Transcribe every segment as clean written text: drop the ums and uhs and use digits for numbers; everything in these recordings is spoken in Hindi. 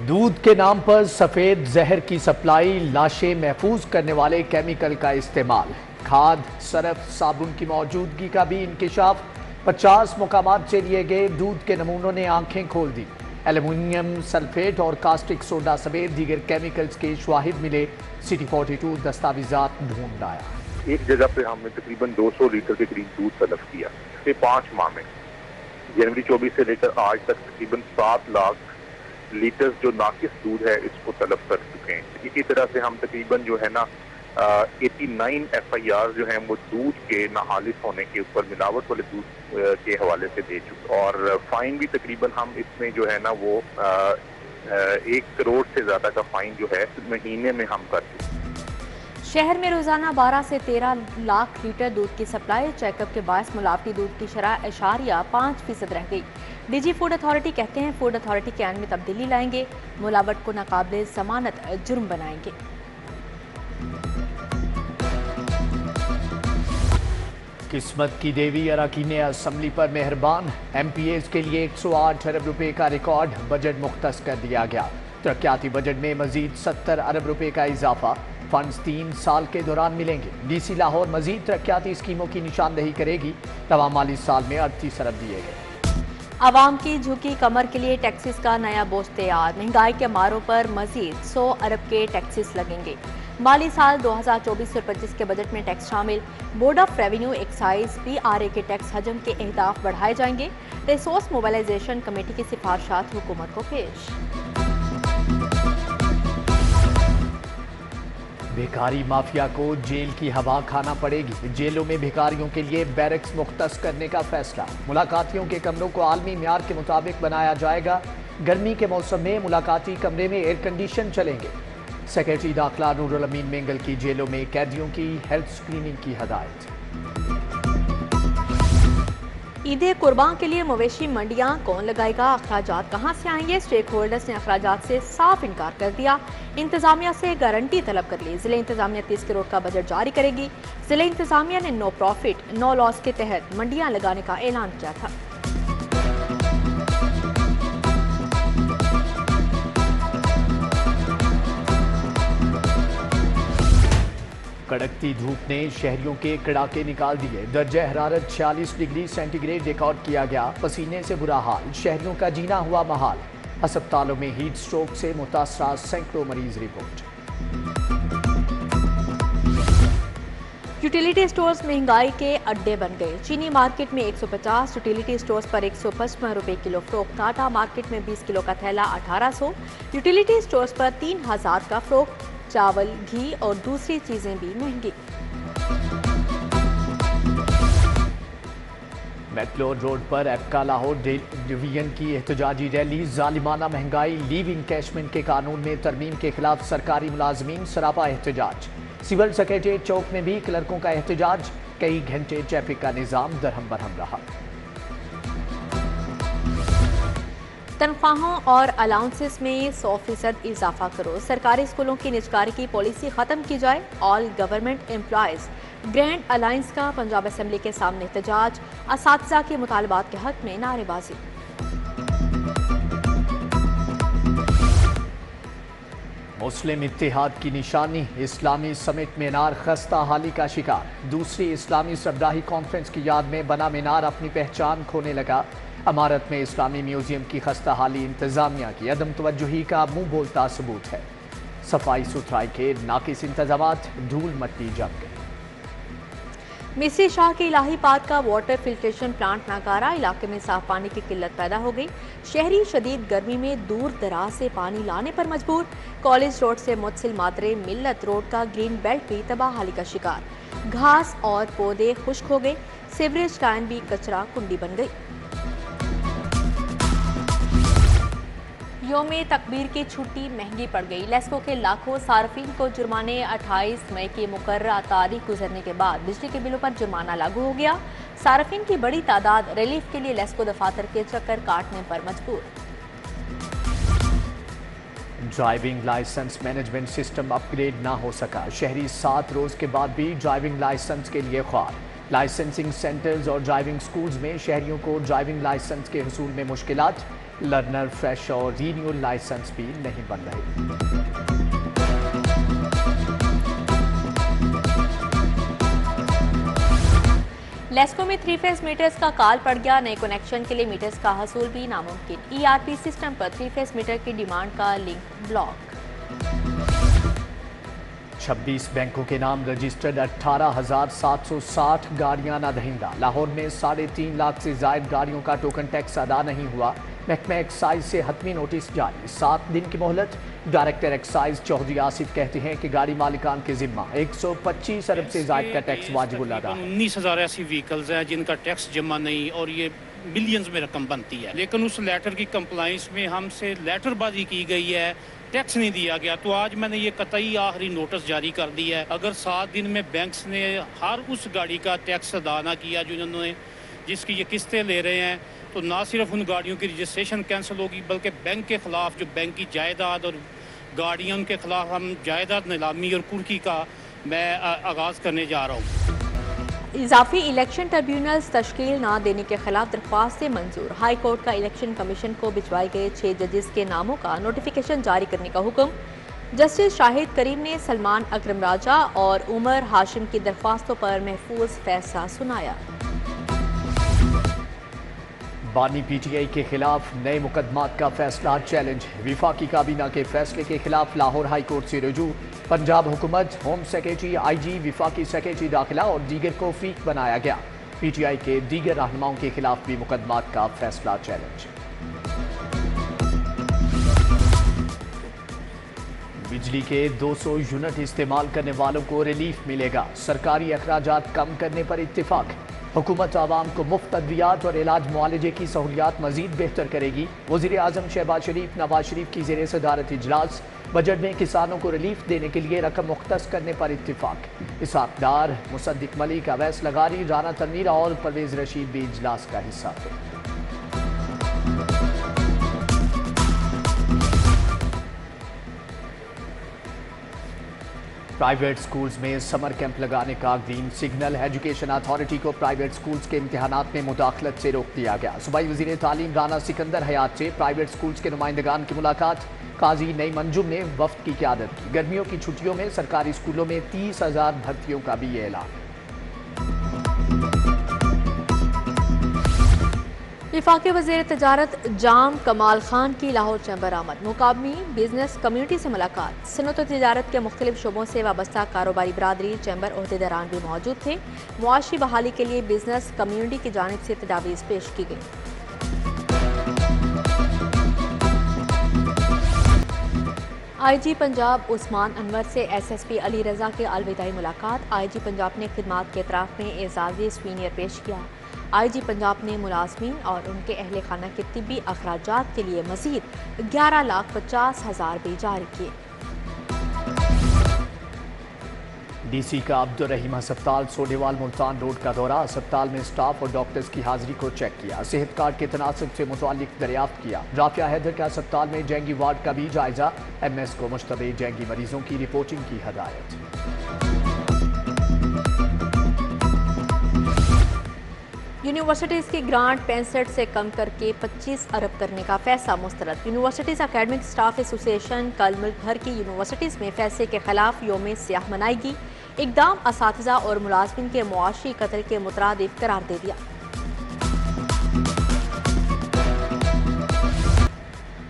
दूध के नाम पर सफेद जहर की सप्लाई, लाशें महफूज करने वाले केमिकल का इस्तेमाल, खाद, सरफ, साबुन की मौजूदगी का भी इंकिशाफ। 50 मुकामात से लिए गए दूध के नमूनों ने आंखें खोल दी। एल्युमिनियम सल्फेट और कास्टिक सोडा समेत दीगर केमिकल्स के शवाहिद मिले। सिटी 42 दस्तावेजात ढूंढ आया। एक जगह पे हमने तकरीबन 200 लीटर के करीब दूध तलब किया। 5 माह में जनवरी 24 से लेकर आज तक तकरीबन 7 लाख लीटर जो नाकिस दूध है इसको तलब कर चुके हैं। इसी तरह से हम तकरीबन जो है ना 89 FIR जो है वो दूध के नाहालिस होने के ऊपर, मिलावट वाले दूध के हवाले से दे चुके, और फाइन भी तकरीबन हम इसमें जो है ना वो 1 करोड़ से ज्यादा का फाइन जो है महीने में हम कर चुके। शहर में रोजाना 12 से 13 लाख लीटर दूध की सप्लाई। चेकअप के बायस मिलावटी दूध की शरह 5% रह गई। डीजी फूड अथॉरिटी कहते हैं फूड अथॉरिटी के ऐन में तब्दीली लाएंगे, मिलावट को नाकाबिले जमानत जुर्म बनाएंगे। किस्मत की देवी अराकीन असम्बली पर मेहरबान। MPAs के लिए 108 अरब रुपए का रिकॉर्ड बजट मुख्तस कर दिया गया। तरक्याती बजट में मजीद 70 अरब रुपए का इजाफा। फंड्स 3 साल के दौरान मिलेंगे। DC लाहौर मजीद तरक्याती स्कीमों की निशानदही करेगी। तमाम माली साल में 38 अरब दिए गए। आवाम की झुकी कमर के लिए टैक्सेस का नया बोझ तैयार। महंगाई के मारों पर मजीद 100 अरब के टैक्सेस लगेंगे। माली साल 2024 और 25 के बजट में टैक्स शामिल। Board of revenue excise PRA के टैक्स हजम के अहदाफ बढ़ाए जाएंगे। रिसोर्स मोबिलाइजेशन कमेटी की सिफारिशात हुकूमत को पेश। भिखारी माफिया को जेल की हवा खाना पड़ेगी। जेलों में भिखारियों के लिए बैरक्स मुख्तस करने का फैसला। मुलाकातियों के कमरों को आलमी म्यार के मुताबिक बनाया जाएगा। गर्मी के मौसम में मुलाकाती कमरे में एयर कंडीशन चलेंगे। सेक्रेटरी दाखिला नूरुल अमीन मेंगल की जेलों में कैदियों की हेल्थ स्क्रीनिंग की हदायत। ईद कुर्बान के लिए मवेशी मंडियां कौन लगाएगा, अखराजात कहां से आएंगे। स्टेक होल्डर्स ने अखराजात से साफ इनकार कर दिया। इंतजामिया से गारंटी तलब कर ली। जिले इंतजामिया 30 करोड़ का बजट जारी करेगी। जिले इंतजामिया ने नो प्रॉफिट नो लॉस के तहत मंडियां लगाने का ऐलान किया था। कड़कती धूप ने शहरियों के कड़ाके निकाल दिए। दर्जा हरारत 46 डिग्री सेंटीग्रेड रिकॉर्ड किया गया। पसीने से बुरा हाल, शहरियों का जीना हुआ महाल। अस्पतालों में हीट स्ट्रोक से मुतासरा सैकड़ों मरीज रिपोर्ट। यूटिलिटी स्टोर्स महंगाई के अड्डे बन गए। चीनी मार्केट में 150, यूटिलिटी स्टोर्स पर 155 रुपए किलो फ़रोख्त। टाटा मार्केट में 20 किलो का थैला 1800, यूटिलिटी स्टोर्स पर 3000 का फ़रोख्त। चावल, घी और दूसरी चीजें भी महंगी। मैकलोर रोड पर एपका लाहौर डिवीजन की एहतजाजी रैली। जालिमाना महंगाई, लीव इनकैशमेंट के कानून में तरमीम के खिलाफ सरकारी मुलाजमीन सरापा एहतजाज। सिविल सेक्रेटरीट चौक में भी क्लर्कों का एहतजाज। कई घंटे ट्रैफिक का निजाम दरहम बरहम रहा। तनख्वाहों और अलाउंसेस में 100% इजाफा करो। सरकारी स्कूलों की निजकारी की पॉलिसी खत्म की जाए। All government employees grand alliance का पंजाब असेंबली के सामने एहतजाज। असातिज़ा के मुतालबात के हक में नारेबाजी। मुस्लिम इत्तेहाद की निशानी। इस्लामी समिट मीनार खस्ता हाली का शिकार। दूसरी इस्लामी सरबराही कॉन्फ्रेंस की याद में बना मीनार अपनी पहचान खोने लगा। इमारत में इस्लामी म्यूजियम की खस्ता हाली इंतजामिया की अदम तवज्जुही का मुंह बोलता सबूत है। सफाई सुथराई के नाकिस इंतजामात, धूल मट्टी जम गई। मिस्री शाह के इलाही पार्क का वाटर फिल्ट्रेशन प्लांट नाकारा। इलाके में साफ पानी की किल्लत पैदा हो गई। शहरी शदीद गर्मी में दूर दराज से पानी लाने पर मजबूर। कॉलेज रोड से मुतसिल मादरे मिल्लत रोड का ग्रीन बेल्ट भी तबाहाली का शिकार। घास और पौधे खुश्क हो गए। सीवरेज लाइन भी कचरा कुंडी बन गई। योम तकबीर की छुट्टी महंगी पड़ गई। लेस्को के लाखों सार्फिन को जुर्माने। 28 मई की मुकर्ररा तारीख गुजरने के बाद बिजली के बिलों पर जुर्माना लागू हो गया। सार्फिन की बड़ी तादाद रिलीफ के लिए लेस्को दफातर के चक्कर काटने पर मजबूर। Driving licence management system upgrade ना हो सका। शहरी 7 रोज के बाद भी ड्राइविंग लाइसेंस के लिए ख्वार। लाइसेंसिंग सेंटर्स और ड्राइविंग स्कूल्स में शहरियों को ड्राइविंग लाइसेंस के हुसूल में मुश्किलात। लर्नर, फ्रेश और रीन्यूअल लाइसेंस भी नहीं बन रहे। लेस्को में 3 फेज मीटर्स का काल पड़ गया। नए कनेक्शन के लिए मीटर्स का हसूल भी नामुमकिन। ERP सिस्टम पर 3 फेज मीटर की डिमांड का लिंक ब्लॉक। 26 बैंकों के नाम रजिस्टर्ड 18,760 गाड़ियां ना दहिंदा। लाहौर में 3.5 लाख से जायद गाड़ियों का टोकन टैक्स अदा नहीं हुआ। महकमा एक्साइज से हतमी नोटिस जारी, 7 दिन की मोहलत। डायरेक्टर एक्साइज चौधरी आसिफ कहते हैं कि गाड़ी मालिकान के जिम्मा 125 अरब से जायद का टैक्स वाजिब अदा है। 19,000 ऐसी व्हीकल्स हैं जिनका टैक्स जमा नहीं और ये बिलियंस में रकम बनती है, लेकिन उस लेटर की कंप्लाइंस में हमसे लेटरबाजी की गई है, टैक्स नहीं दिया गया। तो आज मैंने ये कतई आखिरी नोटिस जारी कर दिया है। अगर 7 दिन में बैंक्स ने हर उस गाड़ी का टैक्स अदा ना किया जिन्होंने जिसकी ये किस्तें ले रहे हैं, तो ना सिर्फ उन गाड़ियों की रजिस्ट्रेशन कैंसिल होगी बल्कि बैंक के खिलाफ जो बैंक की जायदाद और गाड़ियों के खिलाफ हम जायदाद नीलामी और कुर्की का मैं आगाज़ करने जा रहा हूँ। इजाफी इलेक्शन ट्रिब्यूनल्स तश्कील ना देने के खिलाफ दरख्वास्त मंजूर। हाई कोर्ट का इलेक्शन कमीशन को भिजवाए गए 6 जजेस के नामों का नोटिफिकेशन जारी करने का हुक्म। जस्टिस शाहिद करीम ने सलमान अकरम राजा और उमर हाशिम की दरख्वास्तों पर महफूज फैसला सुनाया। बानी PTI के खिलाफ नए मुकदमात का फैसला चैलेंज। विफाकी काबीना के फैसले के खिलाफ लाहौर हाई कोर्ट से रुजू। पंजाब हुकूमत, होम सेक्रेटरी, IG, विफाकी सेक्रेटरी दाखिला और दीगर को फीक बनाया गया। PTI के दीगर रहनुमाओं के खिलाफ भी मुकदमात का फैसला चैलेंज। बिजली के 200 यूनिट इस्तेमाल करने वालों को रिलीफ मिलेगा। सरकारी अखराजात कम करने पर इत्तिफाक। हुकूमत आवाम को मुफ्त अद्वियात और इलाज मुआलजे की सहूलियात मजीद बेहतर करेगी। वज़ीर आज़म शहबाज शरीफ नवाज शरीफ की ज़ेर सदारत इजलास। बजट में किसानों को रिलीफ देने के लिए रकम मुख्तस करने पर इत्तिफाक। इसहाक डार, मुसद्दिक मलिक, अवैस लगारी, राना तनवीर और परवेज रशीद भी इजलास का हिस्सा थे। प्राइवेट स्कूल्स में समर कैंप लगाने का ग्रीन सिग्नल। एजुकेशन अथॉरिटी को प्राइवेट स्कूल्स के इम्तिहानात में मुदाखलत से रोक दिया गया। सूबाई वज़ीर तालीम राना सिकंदर हयात से प्राइवेट स्कूल्स के नुमाइंदगान की मुलाकात। काजी नई मंजुम ने वफ्द की क़यादत की। गर्मियों की छुट्टियों में सरकारी स्कूलों में 30,000 भर्तियों का भी ऐलान। वफाकी वज़ीर तजारत जाम कमाल खान की लाहौर चैम्बर आमद। मुकामी बिजनेस कम्यूनिटी से मुलाकात। सनत और तजारत के मुख्तलिफ शोबों से वाबस्ता कारोबारी बरादरी, चैम्बर ओहदेदारान भी मौजूद थे। मुआशी बहाली के लिए बिजनेस कम्यूनिटी की जानिब से तजावीज़ पेश की गई। IG पंजाब उस्मान अनवर से SSP अली रजा के अलविदाई मुलाकात। IG पंजाब ने खिदमात के अतराफ में एजाज़ी स्वीनियर पेश किया। IG पंजाब ने मुलाजमीन और उनके अहल खाना के तिब्बी अखराजात के लिए मजीद 11,50,000 भी जारी किए। DC का अब्दुर्रहीम अस्पताल सोडेवाल मुल्तान रोड का दौरा। अस्पताल में स्टाफ और डॉक्टर्स की हाजिरी को चेक किया। सेहत कार्ड के तनासब से मुतालिक दरियाफ्त किया। राफिया हैदर के अस्पताल में जंगी वार्ड का भी जायजा। MS को मुश्तबे जंगी मरीजों की रिपोर्टिंग की हदायत। यूनिवर्सिटीज़ की ग्रांट 65 से कम करके 25 अरब करने का फैसला मुस्तरद। यूनिवर्सिटीज़ अकेडमिक स्टाफ एसोसिएशन कल मुल्क भर की यूनिवर्सिटीज़ में फैसले के खिलाफ यौम सियाह मनाएगी। इकदाम असातिज़ा और मुलाजमिन के मुआशी कत्ल के मुतरादिफ करार दे दिया।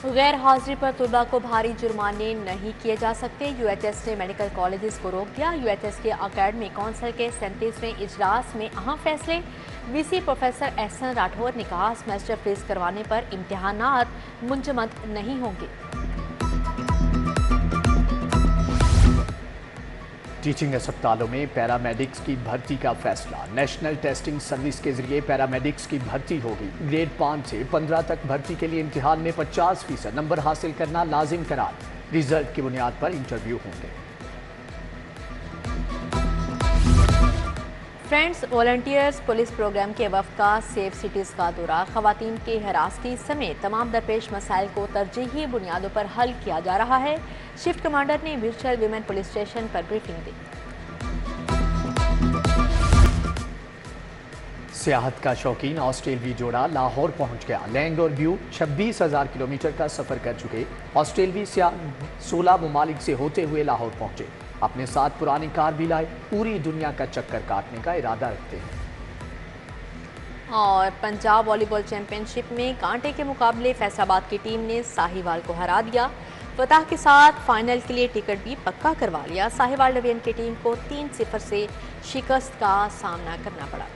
गैर हाजिरी पर तुलबा को भारी जुर्माने नहीं किए जा सकते। UHS ने मेडिकल कॉलेजेस को रोक दिया। UHS के अकेडमिक काउंसिल के 37वें इजलास में अहम फैसले। VC प्रोफेसर एहसन राठौर ने कहा सेमेस्टर फेस करवाने पर इम्तिहानात मुंजमद नहीं होंगे। टीचिंग अस्पतालों में पैरामेडिक्स की भर्ती का फैसला। नेशनल टेस्टिंग सर्विस के जरिए पैरामेडिक्स की भर्ती होगी। ग्रेड 5 से 15 तक भर्ती के लिए इम्तिहान में 50% नंबर हासिल करना लाजिम करार। रिजल्ट की बुनियाद पर इंटरव्यू होंगे। फ्रेंड्स वॉलंटियर्स पुलिस प्रोग्राम के वफ़द का सेफ सिटीज़ का दौरा। ख़वातीन की हिरासती समेत तमाम दरपेश मसाइल को तरजीही बुनियादों पर हल किया जा रहा है। शिफ्ट कमांडर ने वर्चुअल विमेन पुलिस स्टेशन पर ब्रीफिंग दी। सियाहत का शौकीन ऑस्ट्रेलवी जोड़ा लाहौर पहुंच गया। लैंग और ब्यू 26,000 किलोमीटर का सफर कर चुके ऑस्ट्रेलवी सियाह 16 ममालिक से होते हुए लाहौर पहुंचे। अपने साथ पुरानी कार भी लाए। पूरी दुनिया का चक्कर काटने का इरादा रखते हैं। और पंजाब वॉलीबॉल चैंपियनशिप में कांटे के मुकाबले फैसलाबाद की टीम ने साहिवाल को हरा दिया। फतह के साथ फाइनल के लिए टिकट भी पक्का करवा लिया। साहिवाल डिवीजन की टीम को 3-0 से शिकस्त का सामना करना पड़ा।